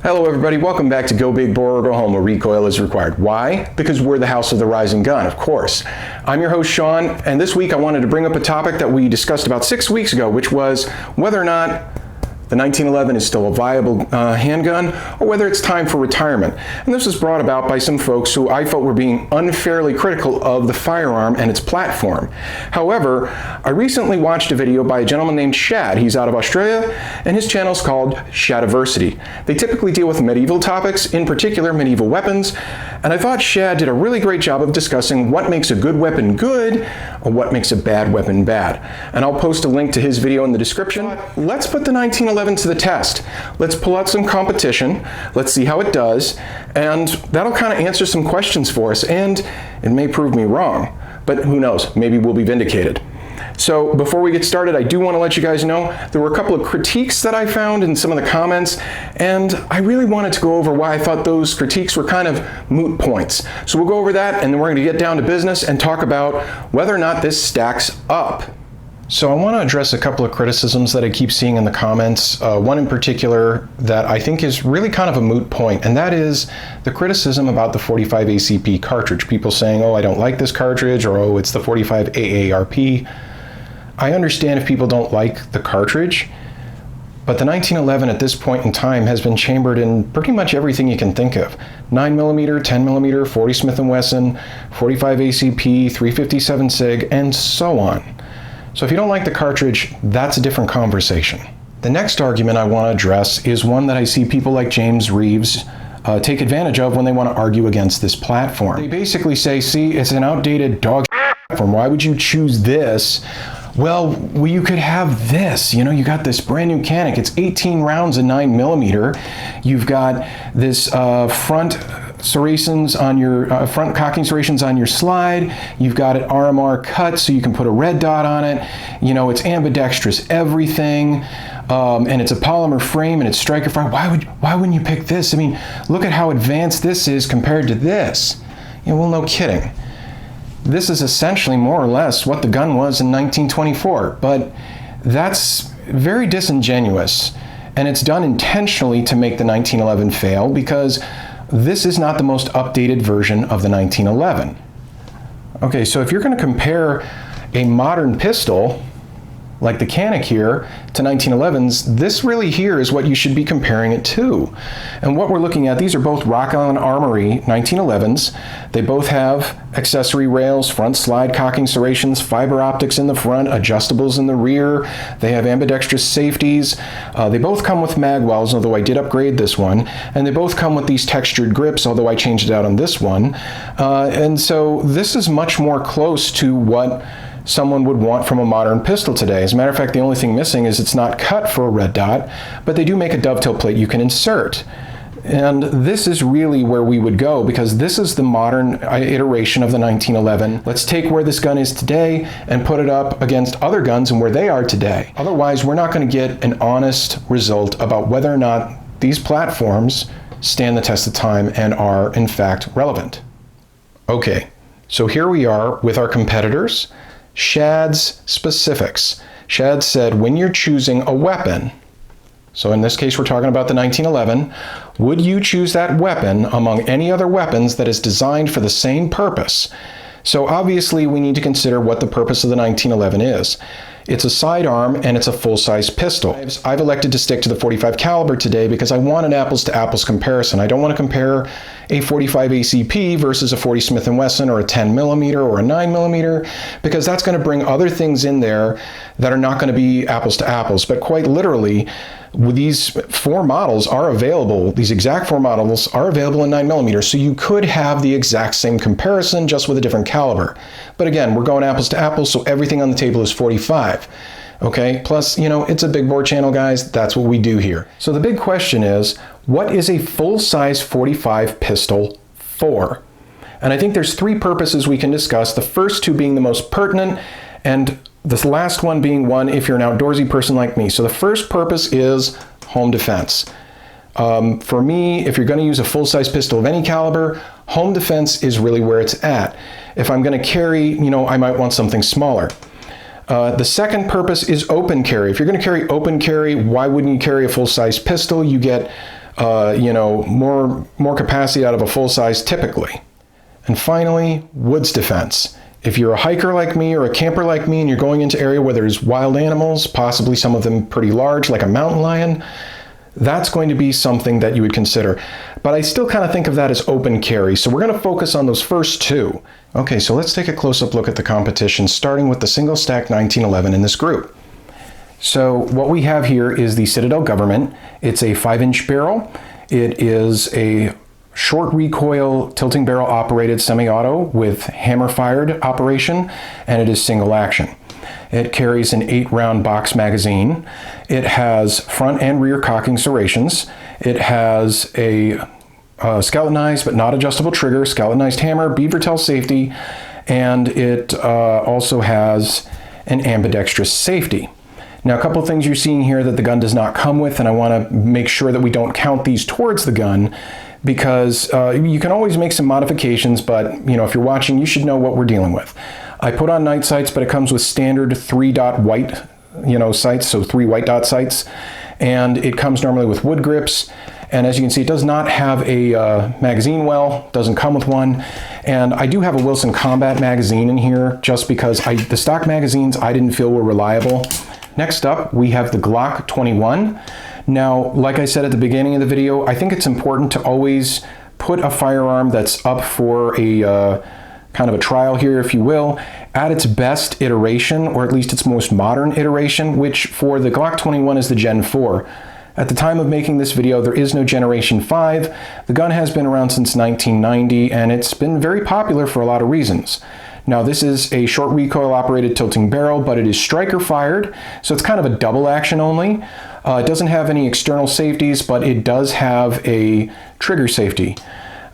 Hello everybody, welcome back to Go Big Bore or Go Home, where recoil is required. Why? Because we're the house of the rising gun, of course. I'm your host Sean, and this week I wanted to bring up a topic that we discussed about 6 weeks ago, which was whether or not the 1911 is still a viable handgun, or whether it's time for retirement. And this was brought about by some folks who I felt were being unfairly critical of the firearm and its platform. However, I recently watched a video by a gentleman named Shad. He's out of Australia, and his channel is called Shadiversity. They typically deal with medieval topics, in particular medieval weapons, and I thought Shad did a really great job of discussing what makes a good weapon good, or what makes a bad weapon bad. And I'll post a link to his video in the description. Let's put the 1911 to the test. Let's pull out some competition, let's see how it does, and that'll kind of answer some questions for us, and it may prove me wrong, but who knows, maybe we'll be vindicated. So before we get started, I do want to let you guys know there were a couple of critiques that I found in some of the comments, and I really wanted to go over why I thought those critiques were kind of moot points. So we'll go over that, and then we're going to get down to business and talk about whether or not this stacks up. So I want to address a couple of criticisms that I keep seeing in the comments, one in particular that I think is really kind of a moot point, and that is the criticism about the 45 ACP cartridge. People saying, oh, I don't like this cartridge, or oh, it's the 45 AARP. I understand if people don't like the cartridge, but the 1911 at this point in time has been chambered in pretty much everything you can think of. 9mm, 10mm, 40 Smith & Wesson, 45 ACP, 357 SIG, and so on. So if you don't like the cartridge, that's a different conversation. The next argument I want to address is one that I see people like James Reeves take advantage of when they want to argue against this platform. They basically say, see, it's an outdated dog platform. Why would you choose this? Well, you could have this. You know, you got this brand new Canic. It's 18 rounds of 9mm. You've got this front serrations on your front cocking serrations on your slide. You've got it RMR cut so you can put a red dot on it. You know, it's ambidextrous everything, and it's a polymer frame and it's striker fire. Why wouldn't you pick this? I mean, look at how advanced this is compared to this. You know, well, no kidding. This is essentially more or less what the gun was in 1924, but that's very disingenuous, and it's done intentionally to make the 1911 fail, because this is not the most updated version of the 1911. Okay, so if you're going to compare a modern pistol like the Canic here to 1911s, this really here is what you should be comparing it to. And what we're looking at, these are both Rock Island Armory 1911s. They both have accessory rails, front slide cocking serrations, fiber optics in the front, adjustables in the rear. They have ambidextrous safeties. They both come with mag wells, although I did upgrade this one. And they both come with these textured grips, although I changed it out on this one. And so this is much more close to what someone would want from a modern pistol today. As a matter of fact, the only thing missing is it's not cut for a red dot, but they do make a dovetail plate you can insert. And this is really where we would go, because this is the modern iteration of the 1911. Let's take where this gun is today and put it up against other guns and where they are today. Otherwise, we're not going to get an honest result about whether or not these platforms stand the test of time and are, in fact, relevant. Okay, so here we are with our competitors. Shad's specifics. Shad said, when you're choosing a weapon, so in this case we're talking about the 1911, would you choose that weapon among any other weapons that is designed for the same purpose? So obviously we need to consider what the purpose of the 1911 is. It's a sidearm and it's a full-size pistol. I've elected to stick to the 45 caliber today because I want an apples-to-apples comparison. I don't want to compare a 45 ACP versus a 40 Smith & Wesson or a 10mm or a 9mm, because that's going to bring other things in there that are not going to be apples-to-apples. But quite literally, these four models are available, these exact four models are available in 9mm, so you could have the exact same comparison just with a different caliber. But again, we're going apples to apples, so everything on the table is 45. Okay, plus, you know, it's a big bore channel, guys. That's what we do here. So the big question is, what is a full-size 45 pistol for? And I think there's three purposes we can discuss, the first two being the most pertinent, and this last one being one if you're an outdoorsy person like me. So the first purpose is home defense. For me, if you're going to use a full-size pistol of any caliber, home defense is really where it's at. If I'm going to carry, you know, I might want something smaller. The second purpose is open carry. If you're going to carry open carry, why wouldn't you carry a full-size pistol? You get more capacity out of a full size typically. And finally, woods defense. If you're a hiker like me or a camper like me and you're going into an area where there's wild animals, possibly some of them pretty large, like a mountain lion, that's going to be something that you would consider. But I still kind of think of that as open carry. So we're going to focus on those first two. Okay, so let's take a close-up look at the competition, starting with the single stack 1911 in this group. So what we have here is the Citadel Government. It's a 5-inch barrel. It is a short recoil tilting barrel operated semi-auto with hammer-fired operation, and it is single action. It carries an 8-round box magazine. It has front and rear cocking serrations. It has a skeletonized but not adjustable trigger, skeletonized hammer, beaver tail safety, and it also has an ambidextrous safety. Now, a couple of things you're seeing here that the gun does not come with, and I want to make sure that we don't count these towards the gun, because you can always make some modifications, but if you're watching, you should know what we're dealing with. I put on night sights, but it comes with standard 3-dot white sights, so 3 white dot sights, and it comes normally with wood grips. And as you can see, it does not have a magazine well, doesn't come with one. And I do have a Wilson Combat magazine in here just because the stock magazines I didn't feel were reliable. Next up, we have the Glock 21. Now, like I said at the beginning of the video, I think it's important to always put a firearm that's up for a kind of a trial here, if you will, at its best iteration, or at least its most modern iteration, which for the Glock 21 is the Gen 4. At the time of making this video, there is no Generation 5. The gun has been around since 1990, and it's been very popular for a lot of reasons. Now, this is a short recoil operated tilting barrel, but it is striker fired, so it's kind of a double action only. It doesn't have any external safeties, but it does have a trigger safety.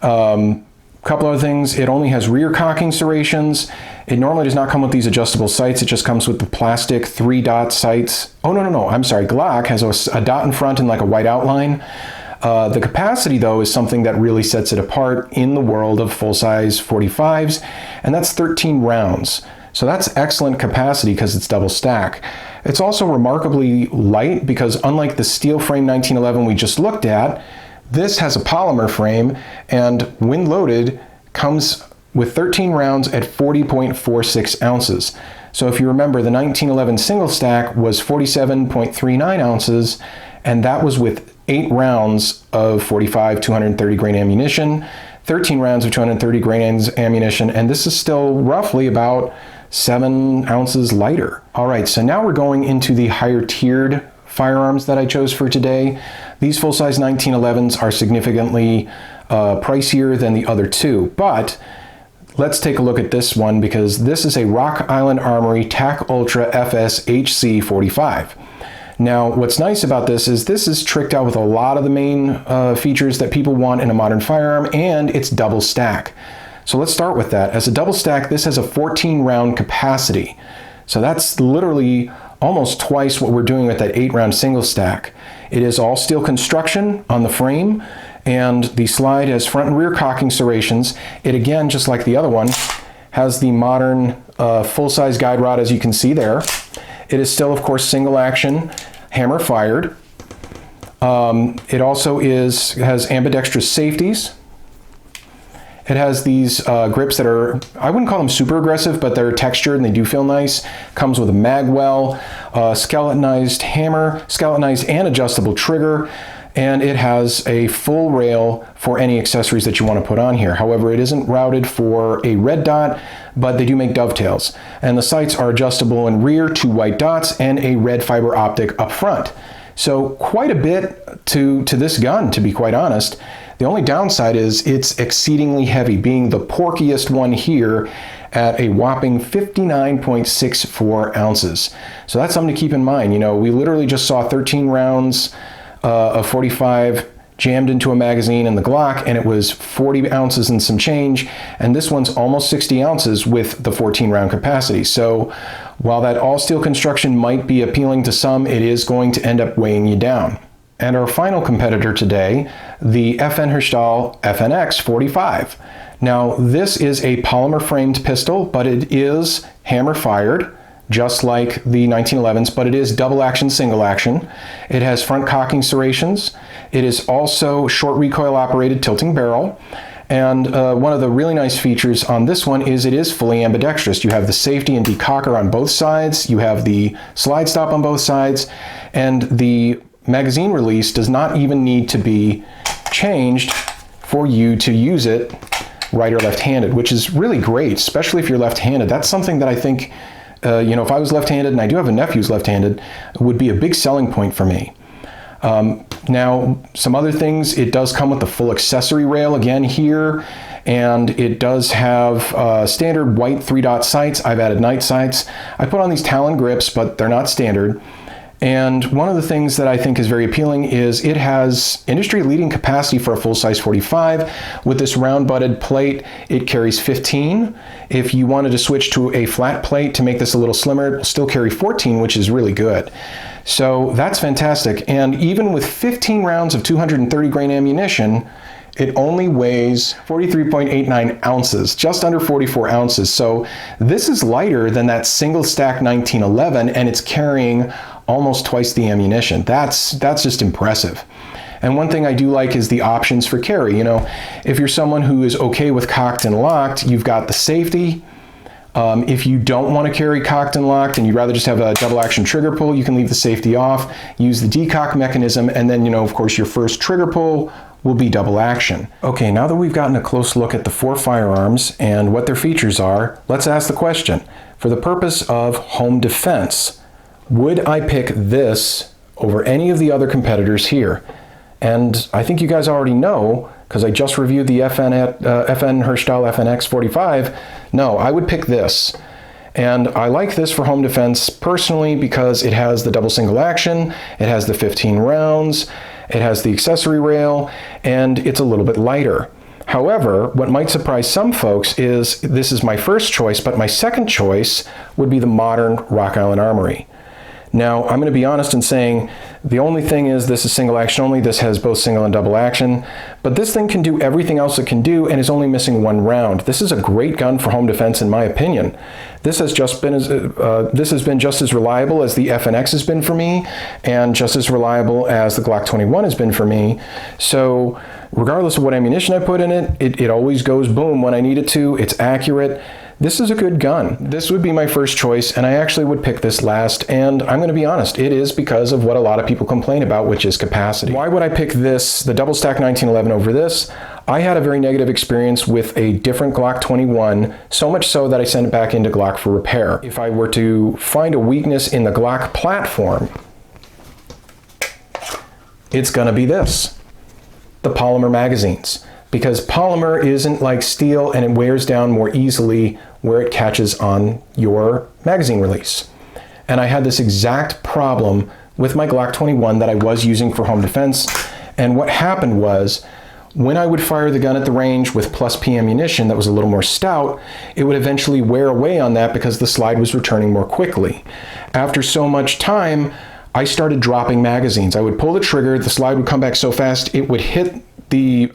Couple other things, it only has rear cocking serrations. It normally does not come with these adjustable sights. It just comes with the plastic 3-dot sights. Oh, no, I'm sorry. Glock has a dot in front and like a white outline. The capacity, though, is something that really sets it apart in the world of full-size 45s, and that's 13 rounds. So that's excellent capacity because it's double stack. It's also remarkably light because unlike the steel frame 1911 we just looked at, this has a polymer frame, and when loaded, comes with 13 rounds at 40.46 ounces. So if you remember, the 1911 single stack was 47.39 ounces, and that was with 8 rounds of 45 230 grain ammunition, 13 rounds of 230 grain ammunition, and this is still roughly about 7 ounces lighter. All right, so now we're going into the higher tiered firearms that I chose for today. These full-size 1911s are significantly pricier than the other two, but let's take a look at this one because this is a Rock Island Armory TAC Ultra FSHC45. Now, what's nice about this is tricked out with a lot of the main features that people want in a modern firearm, and it's double stack. So let's start with that. As a double stack, this has a 14-round capacity. So that's literally almost twice what we're doing with that 8-round single stack. It is all steel construction on the frame, and the slide has front and rear cocking serrations. It, again, just like the other one, has the modern full-size guide rod, as you can see there. It is still, of course, single action, hammer fired. It also has ambidextrous safeties. It has these grips that are, I wouldn't call them super aggressive, but they're textured and they do feel nice. Comes with a mag well, skeletonized hammer, skeletonized and adjustable trigger, and it has a full rail for any accessories that you want to put on here. However, it isn't routed for a red dot, but they do make dovetails. And the sights are adjustable in rear, 2 white dots, and a red fiber optic up front. So quite a bit to this gun, to be quite honest. The only downside is it's exceedingly heavy, being the porkiest one here at a whopping 59.64 ounces. So that's something to keep in mind. We literally just saw 13 rounds of 45 jammed into a magazine in the Glock, and it was 40 ounces and some change, and this one's almost 60 ounces with the 14-round capacity. So while that all-steel construction might be appealing to some, it is going to end up weighing you down. And our final competitor today, the Herstal FNX45. Now, this is a polymer-framed pistol, but it is hammer-fired. just like the 1911s, but it is double action, single action. It has front cocking serrations. It is also short recoil operated tilting barrel. And one of the really nice features on this one is it is fully ambidextrous. You have the safety and decocker on both sides. You have the slide stop on both sides. And the magazine release does not even need to be changed for you to use it right or left-handed, which is really great, especially if you're left-handed. That's something that I think, if I was left-handed, and I do have a nephew who's left-handed, would be a big selling point for me. Now, some other things, it does come with the full accessory rail again here, and it does have standard white 3-dot sights. I've added night sights. I put on these Talon grips, but they're not standard. And one of the things that I think is very appealing is it has industry-leading capacity for a full-size 45. With this round-butted plate, it carries 15. If you wanted to switch to a flat plate to make this a little slimmer, it will still carry 14, which is really good. So that's fantastic. And even with 15 rounds of 230 grain ammunition, it only weighs 43.89 ounces, just under 44 ounces. So this is lighter than that single stack 1911, and it's carrying almost twice the ammunition. That's just impressive. And one thing I do like is the options for carry. If you're someone who is okay with cocked and locked, you've got the safety. If you don't want to carry cocked and locked and you'd rather just have a double action trigger pull, you can leave the safety off, use the decock mechanism, and then, of course, your first trigger pull will be double action. Okay, now that we've gotten a close look at the 4 firearms and what their features are, let's ask the question. For the purpose of home defense, would I pick this over any of the other competitors here? And I think you guys already know, because I just reviewed the Herstal FNX45. No, I would pick this. And I like this for home defense personally because it has the double single action, it has the 15 rounds, it has the accessory rail, and it's a little bit lighter. However, what might surprise some folks is this is my first choice, but my second choice would be the modern Rock Island Armory. Now, I'm going to be honest in saying the only thing is this is single action only. This has both single and double action, but this thing can do everything else it can do and is only missing 1 round. This is a great gun for home defense, in my opinion. This has been just as reliable as the FNX has been for me, and just as reliable as the Glock 21 has been for me. So, regardless of what ammunition I put in it, it always goes boom when I need it to. It's accurate. This is a good gun. This would be my first choice, and I actually would pick this last, and I'm going to be honest, it is because of what a lot of people complain about, which is capacity. Why would I pick this, the double stack 1911 over this? I had a very negative experience with a different Glock 21, so much so that I sent it back into Glock for repair. If I were to find a weakness in the Glock platform, it's going to be this, the polymer magazines. Because polymer isn't like steel and it wears down more easily where it catches on your magazine release. And I had this exact problem with my Glock 21 that I was using for home defense. And what happened was, when I would fire the gun at the range with plus P ammunition that was a little more stout, it would eventually wear away on that because the slide was returning more quickly. After so much time, I started dropping magazines. I would pull the trigger, the slide would come back so fast, it would hit the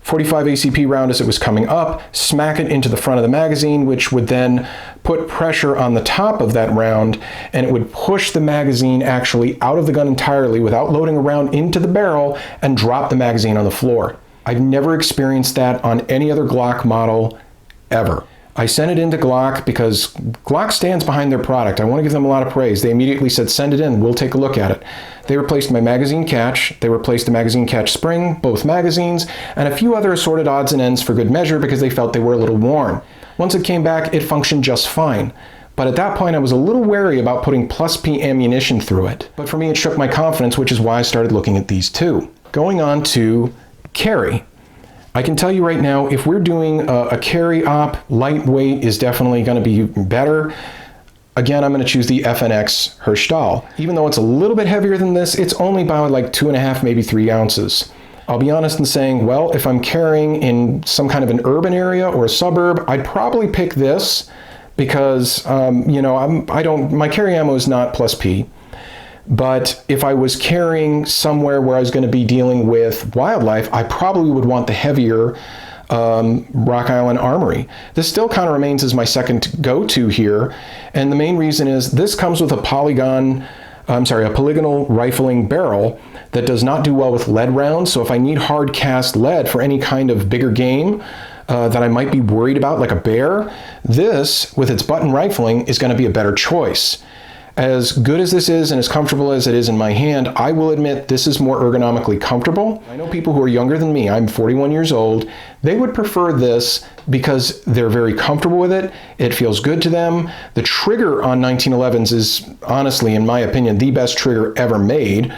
45 ACP round as it was coming up, smack it into the front of the magazine, which would then put pressure on the top of that round, and it would push the magazine actually out of the gun entirely without loading a round into the barrel and drop the magazine on the floor. I've never experienced that on any other Glock model ever. I sent it into Glock because Glock stands behind their product. I want to give them a lot of praise. They immediately said, send it in, we'll take a look at it. They replaced my magazine catch, they replaced the magazine catch spring, both magazines, and a few other assorted odds and ends for good measure because they felt they were a little worn. Once it came back, it functioned just fine. But at that point, I was a little wary about putting plus P ammunition through it. But for me, it shook my confidence, which is why I started looking at these two. Going on to carry. I can tell you right now, if we're doing a carry op, lightweight is definitely going to be better. Again, I'm going to choose the FNX Herstal. Even though it's a little bit heavier than this, it's only about like 2.5, maybe 3 ounces. I'll be honest in saying, well, if I'm carrying in some kind of an urban area or a suburb, I'd probably pick this because, my carry ammo is not plus P. But if I was carrying somewhere where I was going to be dealing with wildlife, I probably would want the heavier Rock Island Armory. This still kind of remains as my second go-to here, and the main reason is this comes with a polygonal rifling barrel that does not do well with lead rounds. So if I need hard cast lead for any kind of bigger game that I might be worried about, like a bear, this, with its button rifling, is going to be a better choice. As good as this is and as comfortable as it is in my hand, I will admit this is more ergonomically comfortable. I know people who are younger than me, I'm 41 years old, they would prefer this because they're very comfortable with it. It feels good to them. The trigger on 1911s is honestly, in my opinion, the best trigger ever made.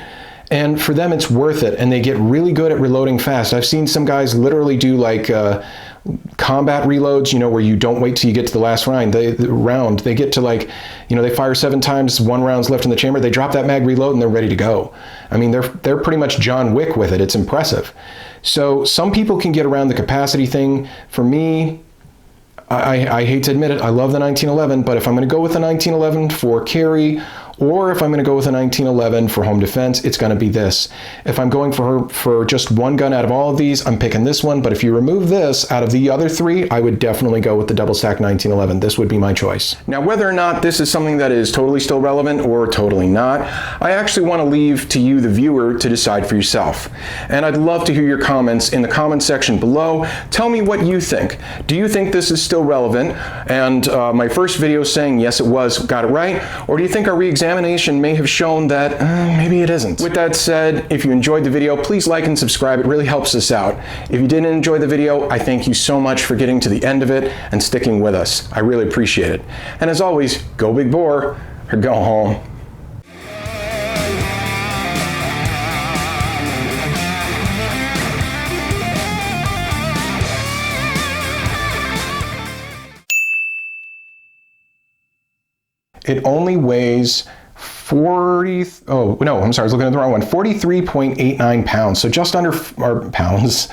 And for them, it's worth it. And they get really good at reloading fast. I've seen some guys literally do like combat reloads, you know, where you don't wait till you get to the last round. They get to like, you know, they fire 7 times, 1 round's left in the chamber, they drop that mag, reload, and they're ready to go. I mean, they're pretty much John Wick with it. It's impressive. So some people can get around the capacity thing. For me, I hate to admit it, I love the 1911, but if I'm going to go with the 1911 for carry, or if I'm going to go with a 1911 for home defense, it's going to be this. If I'm going for just one gun out of all of these, I'm picking this one. But if you remove this out of the other 3, I would definitely go with the double stack 1911. This would be my choice. Now, whether or not this is something that is totally still relevant or totally not, I actually want to leave to you, the viewer, to decide for yourself. And I'd love to hear your comments in the comment section below. Tell me what you think. Do you think this is still relevant? And my first video saying yes, it was, got it right? Or do you think our re-examination may have shown that maybe it isn't? With that said, if you enjoyed the video, please like and subscribe. It really helps us out. If you didn't enjoy the video, I thank you so much for getting to the end of it and sticking with us. I really appreciate it. And as always, go big bore or go home. It only weighs 43.89 pounds, so just under, or pounds.